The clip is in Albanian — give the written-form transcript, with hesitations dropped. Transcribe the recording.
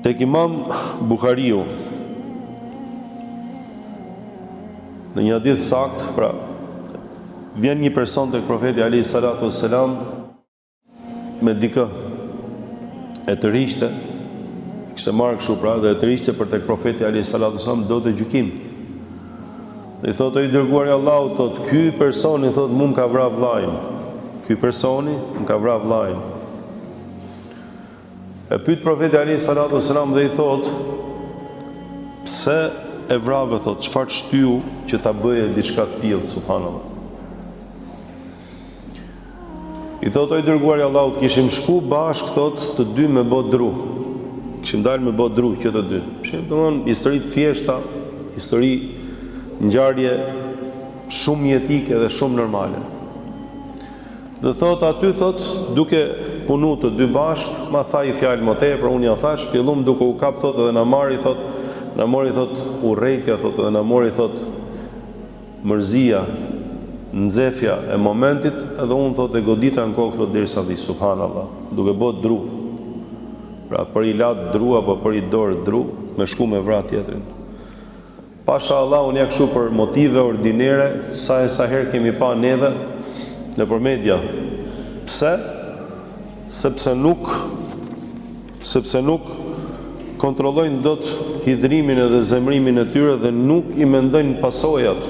Tek Imam Buhariu në një hadith sakt, pra vjen një person tek profeti alayhi salatu wassalam me dikë e të rishte, kishte marrë kështu pra, dhe e të rishte për tek profeti alayhi salatu wassalam do të gjykim. Dhe i thotë, i dërguari i Allahut, thotë, ky personi thotë mua më ka vrarë vllajin. Ky personi më ka vrarë vllajin. E pyet profeti alayhi salatu wassalam dhe i thotë, pse e vrave, thotë, çfarë të shtyu që ta bëje diçka të tillë, subhanallahu. I thotë, i dërguari i Allahut, kishim shku bashkë, thotë, të dy me bë dru. Kishim dalë me bë dru që të dy. Domthonë histori të thjeshta, histori ngjarje shumë jetike dhe shumë normale. Dhe thotë aty, thotë, duke punu të dy bashk, ma tha i fjalë më tepër, unë ja thash, fillum duke u kap, thotë, edhe na mori, thotë, urrejtja, thotë, edhe na mori, thotë, mërzia, nxefja e momentit, edhe unë, thotë, e godita në kokë, thotë, derisa vi, subhanallah, duke bë dru. Pra, për i latë dru, apo për i dorë dru, me shku me vrat tjetrin. Pasha Allah, unë ja kështu për motive ordinere, sa herë kemi pa neve në për media. Pse? Sepse nuk kontrollojnë dot hidhrimin edhe zemrimin e tyre dhe nuk i mendojnë pasojat.